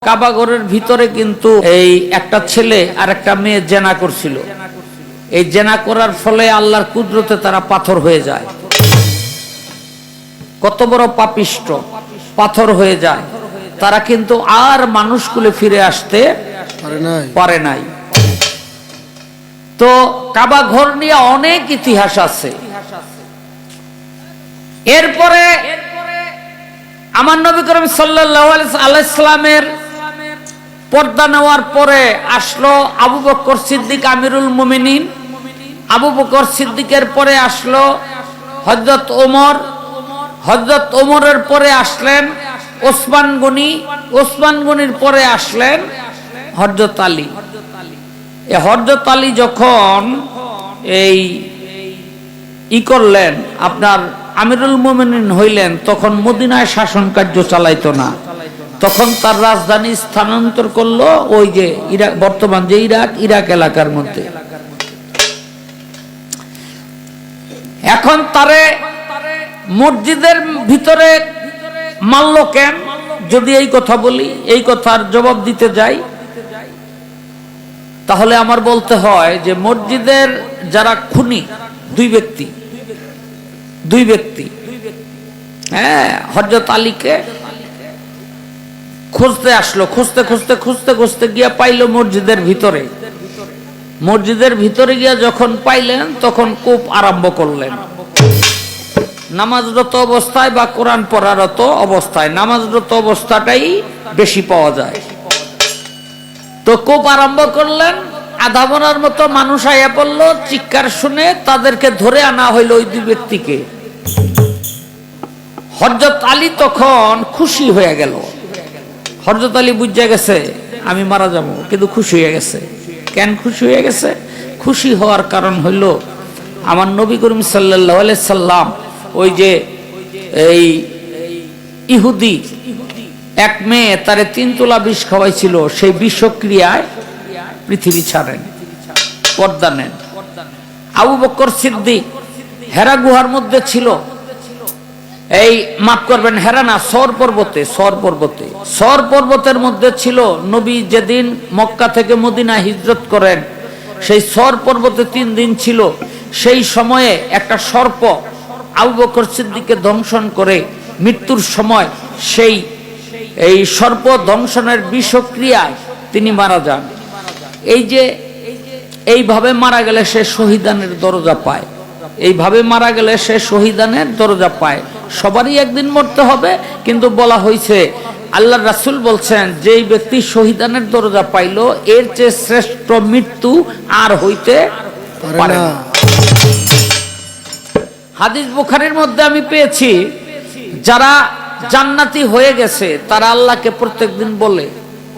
কাবা ঘরের ভিতরে কিন্তু এই একটা ছেলে আর একটা মেয়ে জেনা করছিল। এই জেনা করার ফলে আল্লাহর কুদরতে তারা পাথর হয়ে যায়। কত বড় পাপিষ্ট, পাথর হয়ে যায়। তারা কিন্তু আর মানুষকুলে ফিরে আসতে পারে নাই। তো কাবা ঘর নিয়ে অনেক ইতিহাস আছে। এরপরে আমার নবী করিম সাল্লাল্লাহু আলাইহি সাল্লামের পর্দা নেওয়ার পরে আসলো আবু বকর সিদ্দিক আমিরুল মুমিনিন। আবু বকর সিদ্দিকের পরে আসলো হযরত ওমর। হযরত ওমরের পরে আসলেন ওসমান গনি। ওসমান গনির পরে আসলেন হযরত আলী। এই হযরত আলী যখন এই করলেন আপনার আমিরুল মুমিনিন হইলেন, তখন মদিনায় শাসন কার্য চালাইতো না। তখন তার রাজধানী স্থানান্তর করলো ওই যে ইরাক, বর্তমান যে ইরাক এলাকার মধ্যে। এখন তারে মসজিদের ভিতরে মারল কেন? যদি এই কথা বলি, এই কথার জবাব দিতে যাই, তাহলে আমার বলতে হয় যে মসজিদের যারা খুনি, দুই ব্যক্তি হ্যাঁ, হযরত আলীকে খুঁজতে আসলো। খুঁজতে গিয়া পাইল মসজিদের ভিতরে। মসজিদের ভিতরে গিয়া যখন পাইলেন, তখন কূপ আরম্ভ করলেন। নামাজরত অবস্থায় বা কোরআন পড়ারত অবস্থায়, নামাজরত অবস্থাটাই বেশি পাওয়া যায়। তো কূপ আরম্ভ করলেন। আধা মনের মতো মানুষ আইয়া পড়লো। চিৎকার শুনে তাদেরকে ধরে আনা হইল ওই দুই ব্যক্তিকে। হযরত আলী তখন খুশি হয়ে গেল। হযরত আলী বুঝে গেছে আমি মারা যাব, কিন্তু খুশি হয়ে গেছে। কেন খুশি হয়ে গেছে? খুশি হওয়ার কারণ হইল আমার নবী করিম সাল্লাল্লাহু আলাইহি সাল্লাম ওই যে এই ইহুদি এক মেয়ে তারে 3 তোলা বিষ খাওয়াইছিল, সেই বিষক্রিয়ায় পৃথিবী ছাড়েন, পর্দা নেন। আবু বকর সিদ্দিক হেরা গুহার মধ্যে ছিল। এই মাফ করবেন, হেরা না, সর পর্বতের মধ্যে ছিল। নবী যেদিন মক্কা থেকে মদিনা হিজরত করেন, সেই সর পর্বতে 3 দিন ছিল। সেই সময়ে একটা সর্প আবু বকর সিদ্দিককে দংশন করে মৃত্যুর সময় এই সর্প দংশনের বিষক্রিয়ায় তিনি মারা যান। এই যে এইভাবে মারা গেলে সে শহীদানের দরজা পায়। এইভাবে মারা গেলে সে শহীদানের দরজা পায়। সবারই একদিন মরতে হবে, কিন্তু বলা হয়েছে, আল্লাহর রাসূল বলছেন, যেই ব্যক্তি শহীদানের দরজা পাইল, এর চেয়ে শ্রেষ্ঠ মৃত্যু আর হইতে পারে না। হাদিস বুখারীর মধ্যে আমি পেয়েছি, যারা জান্নাতি হয়ে গেছে তারা আল্লাহকে প্রত্যেকদিন বলে,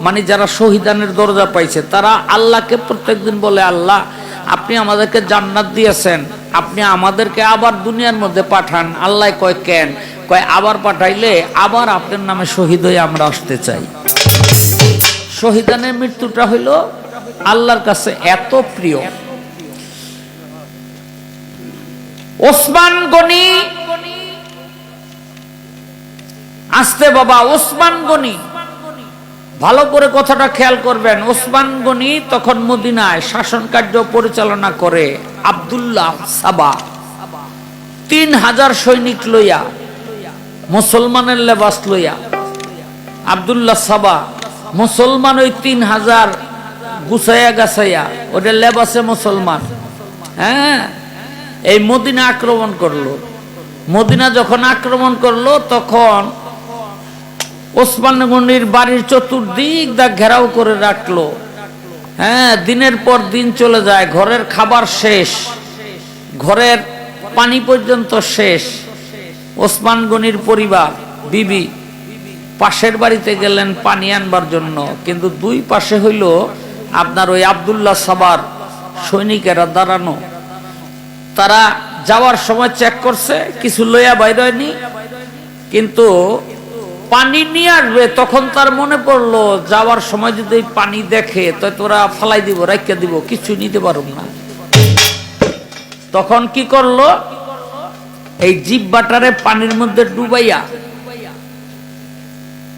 মানে যারা শহীদানের দরজা পাইছে তারা আল্লাহকে প্রত্যেকদিন বলে, আল্লাহ আপনি আমাদেরকে জান্নাত দিয়েছেন, আপনি আমাদেরকে আবার দুনিয়ার মধ্যে পাঠান। আল্লাহ কয় কেন? কয় আবার পাঠাইলে আবার আপনার নামে শহীদ হয়ে আমরা আসতে চাই। শহীদানের মৃত্যুটা হইল আল্লাহর কাছে এত প্রিয়। ওসমান গনি, আসতে বাবা, ওসমান গনি, ভালো করে কথাটা খেয়াল করবেন। ওসমান গনি তখন মদিনায় শাসন কার্য পরিচালনা করে। আব্দুল্লাহ সাবা 3000 সৈনিক লইয়া, মুসলমানের লেবাস লইয়া, আব্দুল্লাহ সাবা মুসলমান ওই 3000 গুছাইয়া গাছাইয়া ওদের লেবাসে মুসলমান, হ্যাঁ, এই মদিনা আক্রমণ করলো। মদিনা যখন আক্রমণ করলো, তখন ওসমান গনির বাড়ির চতুর্দিক দা ঘেরাও করে রাখলো। হ্যাঁ, দিনের পর দিন চলে যায়, ঘরের খাবার শেষ, ঘরের পানি পর্যন্ত শেষ। ওসমান গনির পরিবার, বিবি পাশের বাড়িতে গেলেন পানি আনবার জন্য, কিন্তু দুই পাশে হইল আপনার ওই আব্দুল্লাহ সাবার সৈনিকেরা দাঁড়ানো। তারা যাওয়ার সময় চেক করছে, কিছু লইয়া বাইর হয়নি, কিন্তু পানি নিয়ে আসবে। তখন তার মনে পড়লো, যাওয়ার সময় যদি পানি দেখে তো তোরা ফালাই দিব, রাখিয়া দিব, কিছু নিতে পারব না। তখন কি করলো, এই জিহ্বাটারে পানির মধ্যে ডুবাইয়া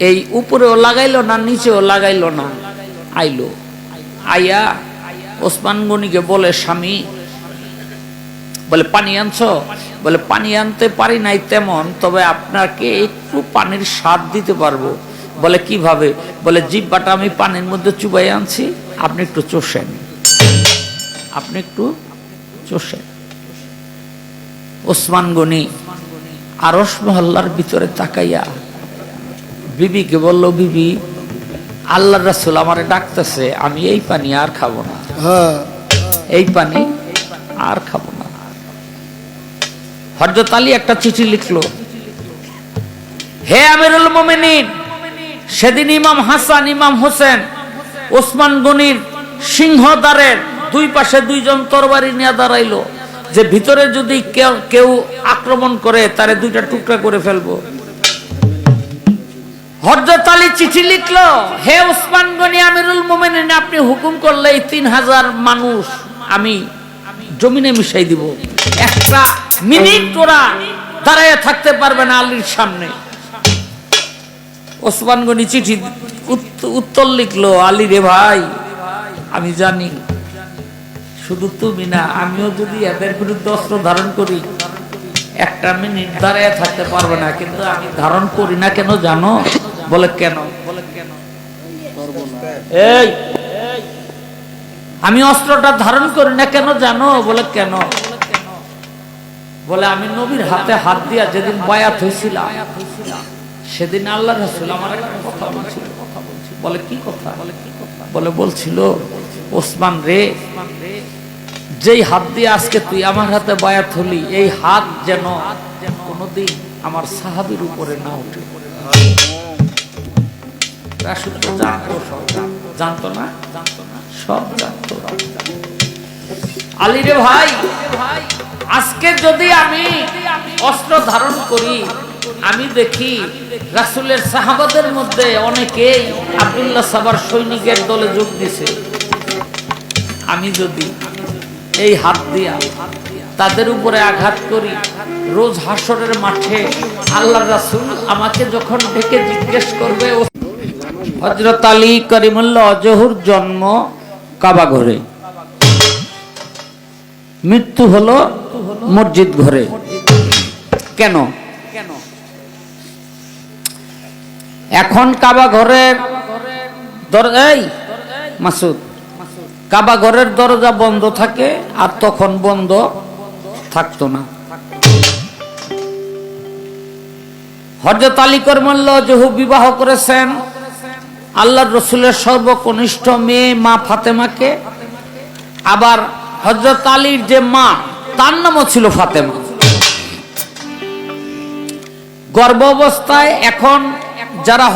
এই উপরেও লাগাইলো না, নিচেও লাগাইলো না, আইলো। আইয়া ওসমান গনিকে বলে, স্বামী, বলে পানি আনছো? বলে পানি আনতে পারি নাই তেমন, তবে আপনাকে একটু পানির স্বাদ দিতে পারবো। বলে কিভাবে? বলে জিহ্বাটা আমি পানির মধ্যে চুবাই আনছি, আপনি একটু চষেন, আপনি একটু চষেন। ওসমান গনি আরশ মহল্লার ভিতরে তাকাইয়া বিবিকে বলল, বিবি, আল্লাহর রাসূল আমারে ডাকতেছে, আমি এই পানি আর খাবো না, এই পানি আর খাবো না। হযরত আলী একটা চিঠি লিখলো, হে আমিরুল মুমিনিন, সেদিন ইমাম হাসান, ইমাম হোসেন ওসমান গনির সিংহদ্বারের দুই পাশে দুইজন তরবারি নিয়ে দাঁড়াইলো, যে ভিতরে যদি কেউ আক্রমণ করে তারে দুইটা টুকরা করে ফেলবো। হযরত আলী চিঠি লিখলো, হে ওসমান গনি আমিরুল মুমিনিন, আপনি হুকুম করলে এই 3000 মানুষ আমি জমিনে মিশাই দিব, একটা মিনিট ওরা দাঁড়ায় থাকতে পারবে না আলীর সামনে। ওসমান গনি চিঠি উত্তর লিখলো, আলী রে ভাই, আমি জানি শুধু তুমি না, আমিও যদি এদের বিরুদ্ধে অস্ত্র ধারণ করি একটা মিনিট দাঁড়ায় থাকতে পারবে না, কিন্তু আমি ধারণ করি না কেন জানো? বলে কেন? এই আমি অস্ত্রটা ধারণ করি না কেন জানো? বলে কেন? বলে আমি নবীর হাতে হাত দিয়া যেদিন বায়াত হয়েছিলাম, সেদিন আল্লাহর রাসূল আমার একটা কথা বলছিল। বলে কি কথা? বলে বলছিল, ওসমান রে, যেই হাত দিয়ে আজকে তুই আমার হাতে বায়াত হলি, এই হাত যেন কোনদিন আমার সাহাবীর উপরে না উঠে। জানতো না, সব জানতো। আলী রে ভাই, আজকে যদি আমি অস্ত্র ধারণ করি, আমি দেখি রাসূলের সাহাবাদের মধ্যে অনেকেই আব্দুল্লাহ সাবার সৈনিকের দলে যোগ দিছে। আমি যদি এই হাত দিয়া তাদের উপরে আঘাত করি, রোজ হাসরের মাঠে আল্লাহর রাসূল আমাকে যখন ডেকে জিজ্ঞেস করবে। হযরত আলী করিমুল্লাহ জহুর জন্ম কাবা ঘরে, মৃত্যু হলো মসজিদ ঘরে। কেন? এখন কাবা ঘরের মাসুদ, কাবা ঘরের দরজা বন্ধ থাকে, আর তখন বন্ধ থাকতো না। হযরত আলী করিমুল্লাহ জহু বিবাহ করেছেন আল্লাহর রাসূলের সর্বকনিষ্ঠ মেয়ে মা ফাতেমাকে। আবার হযরত আলীর যে মা, তার নামও ছিল ফাতেমা। গর্ভ অবস্থায় এখন যারা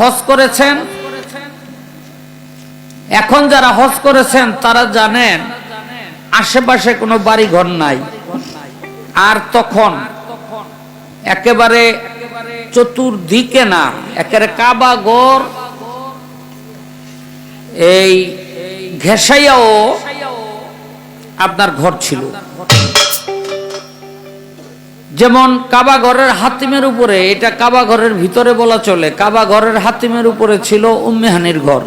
হজ করেছেন তারা জানেন আশেপাশে কোনো বাড়ি ঘর নাই। আর তখন একেবারে চতুর্দিকে না, একেবারে কাবা ঘর এই ঘেঁষাইয়াও আপনার ঘর ছিল। যেমন কাবা ঘরের হাতিমের উপরে, এটা কাবা ঘরের ভিতরে বলা চলে, কাবা ঘরের হাতিমের উপরে ছিল উম্মে হানির ঘর।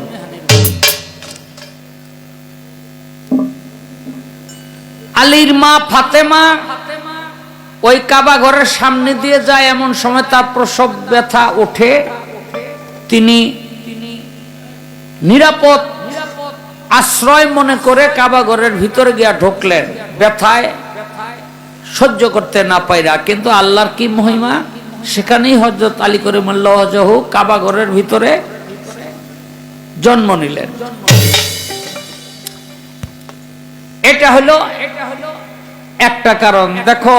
আলীর মা ফাতেমা ওই কাবা ঘরের সামনে দিয়ে যায়, এমন সময় তার প্রসব ব্যথা ওঠে। তিনি নিরাপদ আশ্রয় মনে করে কাবা ঘরের ভিতরে গিয়া ঢুকলেন, ব্যথায় সহ্য করতে না পাইরা। কিন্তু আল্লাহর কি মহিমা, সেখানেই হযরত আলী করিমুল্লাহ ওয়াজহু কাবা ঘরের ভিতরে জন্ম নিলেন। এটা হলো একটা কারণ। দেখো